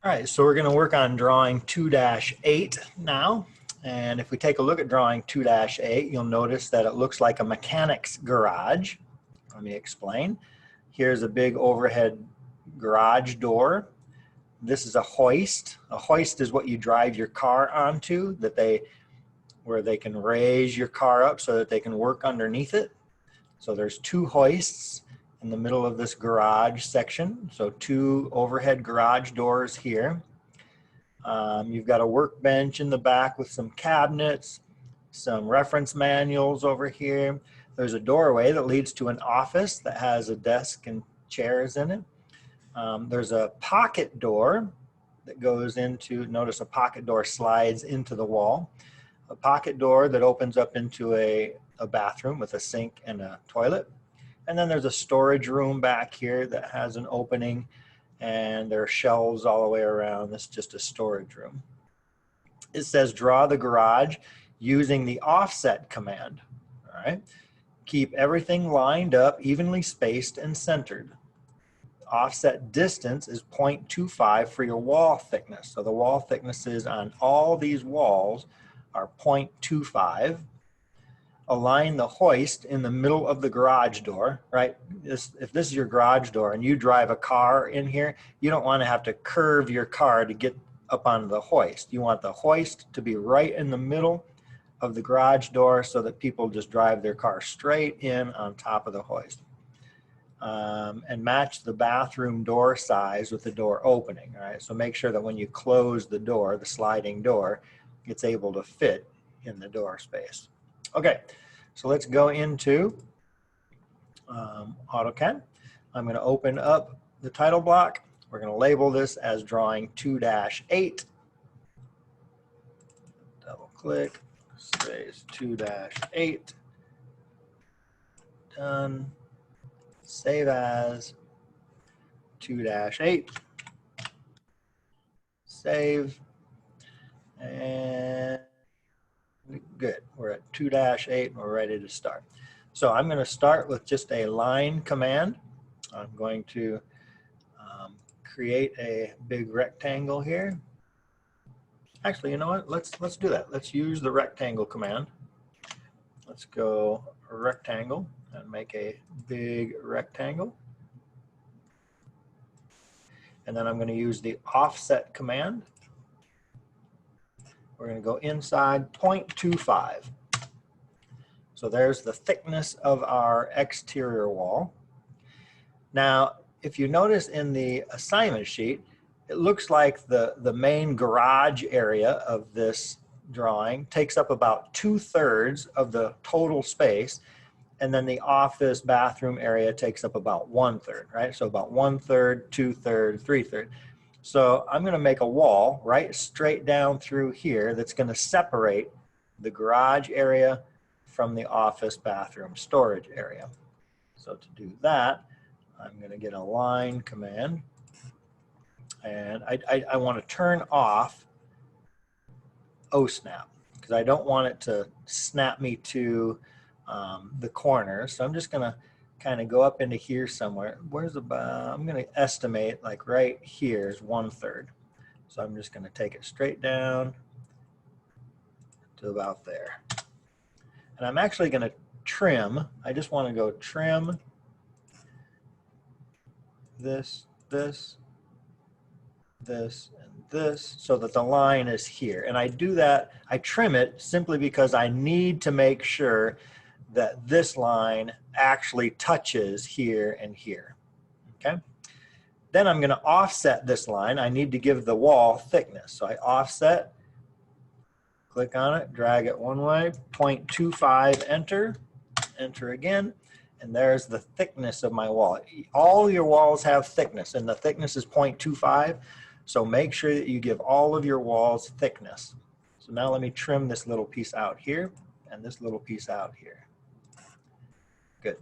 All right, so we're going to work on drawing 2-8 now. And if we take a look at drawing 2-8, you'll notice that it looks like a mechanic's garage. Let me explain. Here's a big overhead garage door. This is a hoist. A hoist is what you drive your car onto, where they can raise your car up so that they can work underneath it. So there's two hoists in the middle of this garage section. So two overhead garage doors here. You've got a workbench in the back with some cabinets, some reference manuals over here. There's a doorway that leads to an office that has a desk and chairs in it. There's a pocket door that goes into, notice a pocket door slides into the wall. A pocket door that opens up into a bathroom with a sink and a toilet. And then there's a storage room back here that has an opening, and there are shelves all the way around. This is just a storage room. It says draw the garage using the offset command. All right. Keep everything lined up, evenly spaced and centered. Offset distance is 0.25 for your wall thickness. So the wall thicknesses on all these walls are 0.25. Align the hoist in the middle of the garage door, right? If this is your garage door and you drive a car in here, you don't want to have to curve your car to get up onto the hoist. You want the hoist to be right in the middle of the garage door so that people just drive their car straight in on top of the hoist. And match the bathroom door size with the door opening, all right? So make sure that when you close the door, the sliding door, it's able to fit in the door space. Okay, so let's go into AutoCAD. I'm going to open up the title block. We're going to label this as drawing 2-8. Double click, space 2-8. Done. Save as 2-8. Save. And good. We're at 2-8 and we're ready to start. So I'm going to start with just a line command. I'm going to create a big rectangle here. Actually, you know what? Let's do that. Let's use the rectangle command. Let's go rectangle and make a big rectangle. And then I'm going to use the offset command. We're going to go inside 0.25. So there's the thickness of our exterior wall. Now, if you notice in the assignment sheet, it looks like the main garage area of this drawing takes up about 2/3 of the total space, and then the office bathroom area takes up about 1/3, right? So about 1/3, 2/3, 3/3. So I'm going to make a wall right straight down through here that's going to separate the garage area from the office bathroom storage area. So to do that, I'm going to get a line command, and I want to turn off OSnap because I don't want it to snap me to the corner. So I'm just going to kind of go up into here somewhere. Where's about, I'm going to estimate like right here is 1/3. So I'm just going to take it straight down to about there. And I'm actually going to trim. I just want to go trim this, this, this, and this so that the line is here. And I do that, I trim it simply because I need to make sure that this line actually touches here and here, okay? Then I'm going to offset this line. I need to give the wall thickness. So I offset, click on it, drag it one way, 0.25, enter, enter again, and there's the thickness of my wall. All your walls have thickness, and the thickness is 0.25, so make sure that you give all of your walls thickness. So now let me trim this little piece out here, and this little piece out here. Good.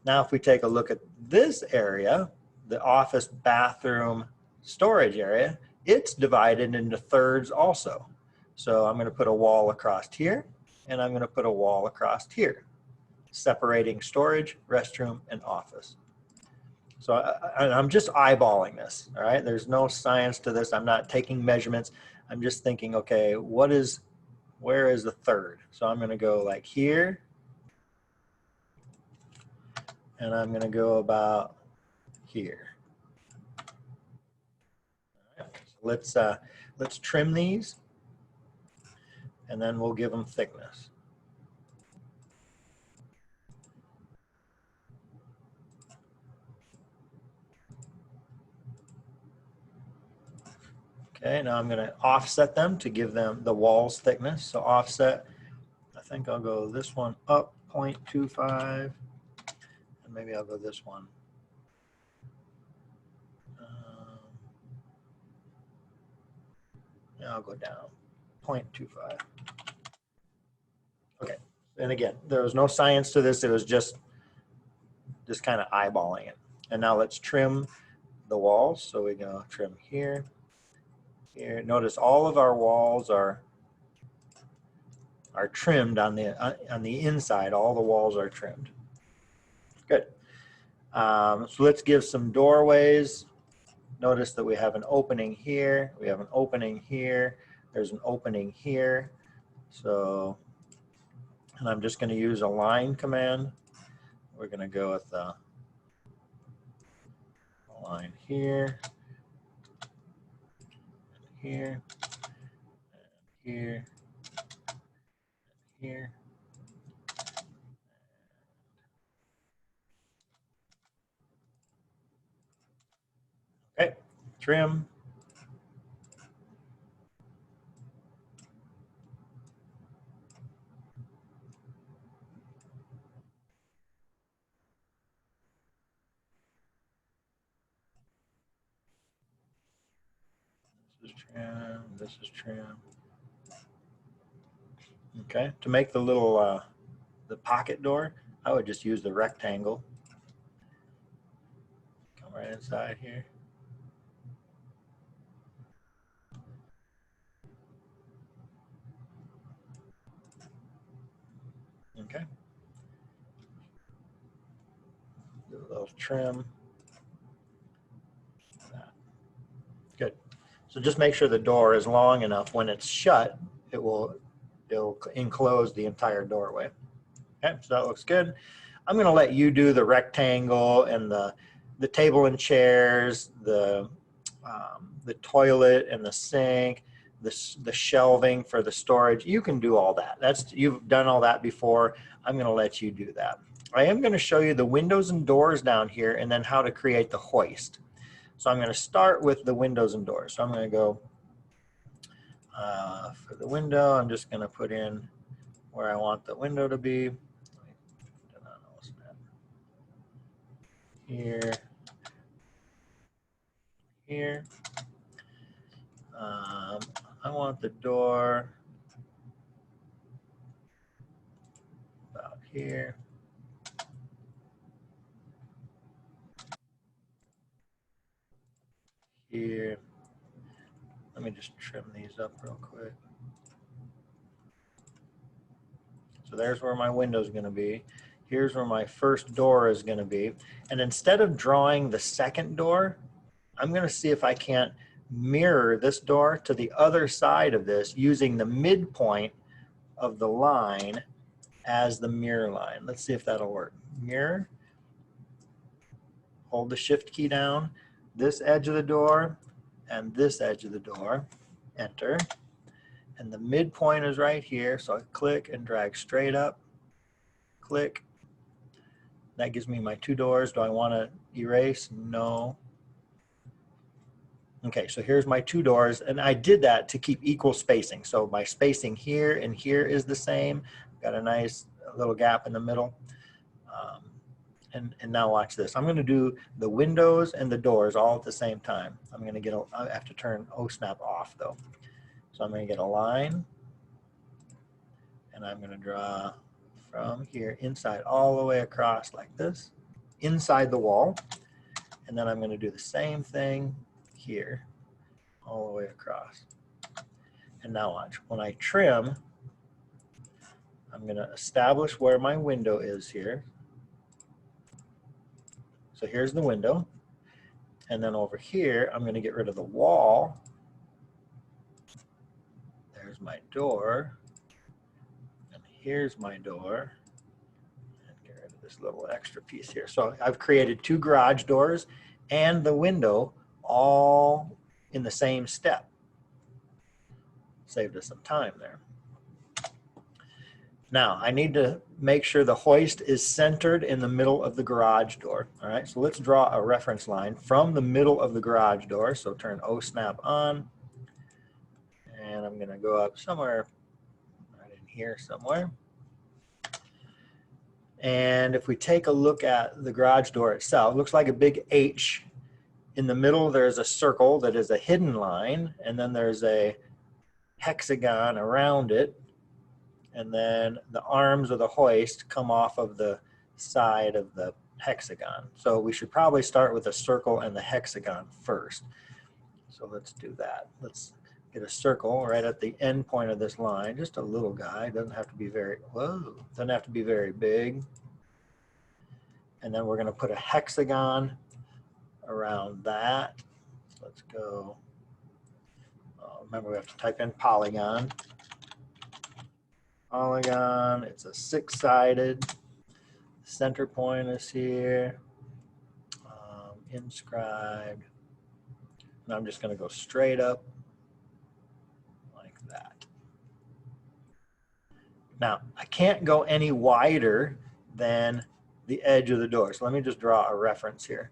Now if we take a look at this area, the office bathroom storage area, it's divided into thirds also. So I'm going to put a wall across here, and I'm going to put a wall across here, separating storage, restroom, and office. So I'm just eyeballing this, all right? There's no science to this. I'm not taking measurements. I'm just thinking, okay, where is the third? So I'm gonna go like here, and I'm gonna go about here. All right, so let's trim these, and then we'll give them thickness. Okay, now I'm going to offset them to give them the walls thickness. So offset, I think I'll go this one up 0.25, and maybe I'll go this one. Yeah, I'll go down 0.25. Okay, and again, there was no science to this. It was just kind of eyeballing it. And now let's trim the walls. So we're going to trim here, here. Notice all of our walls are trimmed on the inside. All the walls are trimmed. Good. So let's give some doorways. Notice that we have an opening here. We have an opening here. There's an opening here. So, and I'm just going to use a line command. We're going to go with a line here, here, here, here. Okay, trim. This is trim. This is trim. Okay, to make the little the pocket door, I would just use the rectangle. Come right inside here. Okay. Do a little trim. Good. So just make sure the door is long enough. When it's shut, it'll enclose the entire doorway. Okay, so that looks good. I'm going to let you do the rectangle and the table and chairs, the toilet and the sink, the shelving for the storage. You can do all that. You've done all that before. I'm going to let you do that. I am going to show you the windows and doors down here, and then how to create the hoist. So I'm going to start with the windows and doors. So I'm going to go for the window. I'm just going to put in where I want the window to be. Here, here. I want the door about here. Here. Let me just trim these up real quick. So there's where my window is going to be. Here's where my first door is going to be. And instead of drawing the second door, I'm going to see if I can't mirror this door to the other side of this using the midpoint of the line as the mirror line. Let's see if that'll work. Mirror. Hold the shift key down. This edge of the door and this edge of the door. Enter. And the midpoint is right here. So I click and drag straight up. Click. That gives me my two doors. Do I want to erase? No. Okay, so here's my two doors, and I did that to keep equal spacing. So my spacing here and here is the same. Got a nice little gap in the middle. And now watch this. I'm going to do the windows and the doors all at the same time. I'm going to get I have to turn OSnap off though. So I'm going to get a line, and I'm going to draw from here inside all the way across like this, inside the wall. And then I'm going to do the same thing here, all the way across. And now watch. When I trim, I'm going to establish where my window is here. So here's the window. And then over here, I'm going to get rid of the wall. There's my door. And here's my door. And get rid of this little extra piece here. So I've created 2 garage doors and the window all in the same step. Saved us some time there. Now, I need to make sure the hoist is centered in the middle of the garage door. All right, so let's draw a reference line from the middle of the garage door. So turn O-snap on, and I'm gonna go up somewhere right in here somewhere. And if we take a look at the garage door itself, it looks like a big H. In the middle, there's a circle that is a hidden line, and then there's a hexagon around it. And then the arms of the hoist come off of the side of the hexagon. So we should probably start with the circle and the hexagon first. So let's do that. Let's get a circle right at the end point of this line, just a little guy. Doesn't have to be very, whoa, doesn't have to be very big. And then we're going to put a hexagon around that. Let's go. Remember, we have to type in polygon. Polygon, it's a 6-sided. Center point is here. Inscribed. And I'm just going to go straight up like that. Now, I can't go any wider than the edge of the door. So let me just draw a reference here.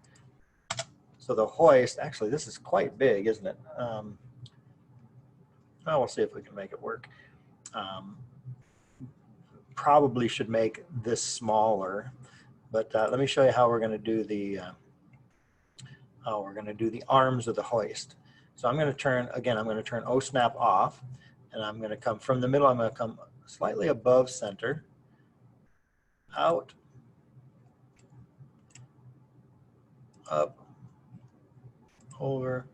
So the hoist, actually, this is quite big, isn't it? Well, we'll see if we can make it work. Probably should make this smaller, but let me show you how we're going to do the arms of the hoist. So I'm going to turn, again, I'm going to turn O-snap off, and I'm going to come from the middle. I'm going to come slightly above center, out, up, over,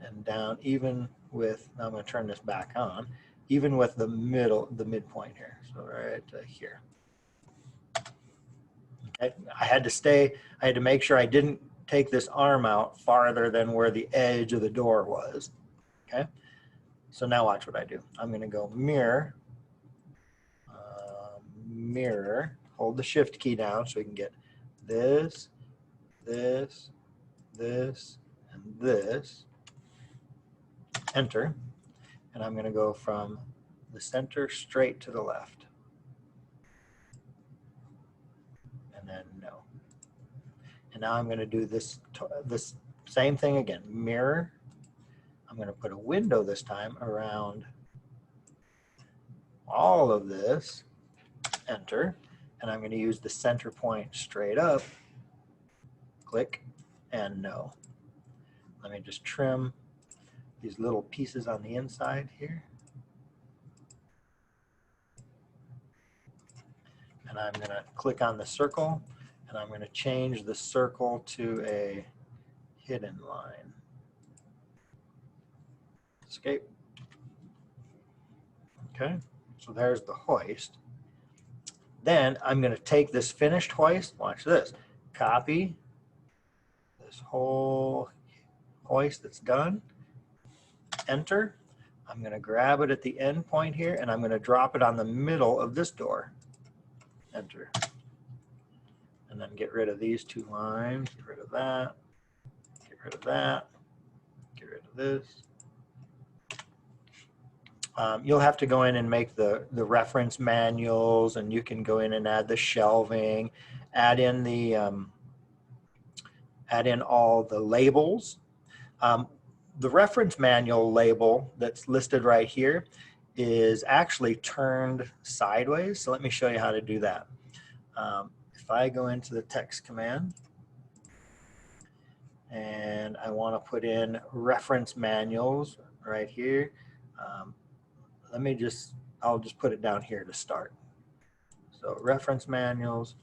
and down, even with, now I'm going to turn this back on, even with the midpoint here. So right here. Okay. I had to make sure I didn't take this arm out farther than where the edge of the door was. Okay. So now watch what I do. I'm going to go mirror, mirror, hold the shift key down so we can get this, this, this, and this. Enter. And I'm going to go from the center straight to the left. And then no. And now I'm going to do this same thing again. Mirror. I'm going to put a window this time around all of this. Enter. And I'm going to use the center point straight up. Click and no. Let me just trim these little pieces on the inside here. And I'm going to click on the circle, and I'm going to change the circle to a hidden line. Escape. Okay, so there's the hoist. Then I'm going to take this finished hoist, watch this, copy this whole hoist that's done, enter. I'm going to grab it at the end point here, and I'm going to drop it on the middle of this door. Enter. And then get rid of these 2 lines, get rid of that, get rid of that, get rid of this. You'll have to go in and make the reference manuals, and you can go in and add the shelving, add in all the labels. The reference manual label that's listed right here is actually turned sideways. So let me show you how to do that. If I go into the text command and I want to put in reference manuals right here, I'll just put it down here to start. So reference manuals.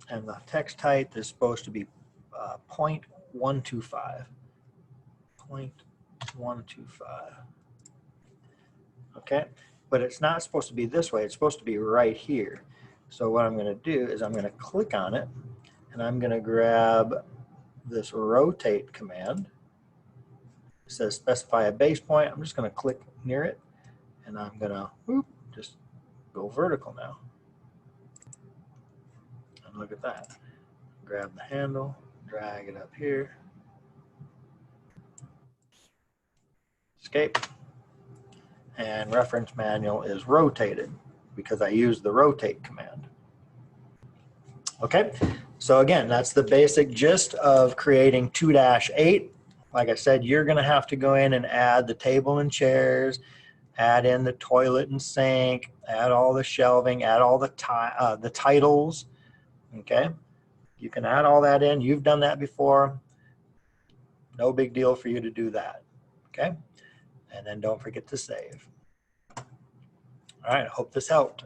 And the text height is supposed to be 0.125. 0.125. Okay, but it's not supposed to be this way. It's supposed to be right here. So what I'm going to do is I'm going to click on it, and I'm going to grab this rotate command. It says specify a base point. I'm just going to click near it, and I'm going to just go vertical now. And look at that. Grab the handle, drag it up here, escape, and reference manual is rotated because I used the rotate command. Okay, so again, that's the basic gist of creating 2-8. Like I said, you're going to have to go in and add the table and chairs, add in the toilet and sink, add all the shelving, add all the titles. Okay, you can add all that in. You've done that before. No big deal for you to do that. Okay, and then don't forget to save. All right, I hope this helped.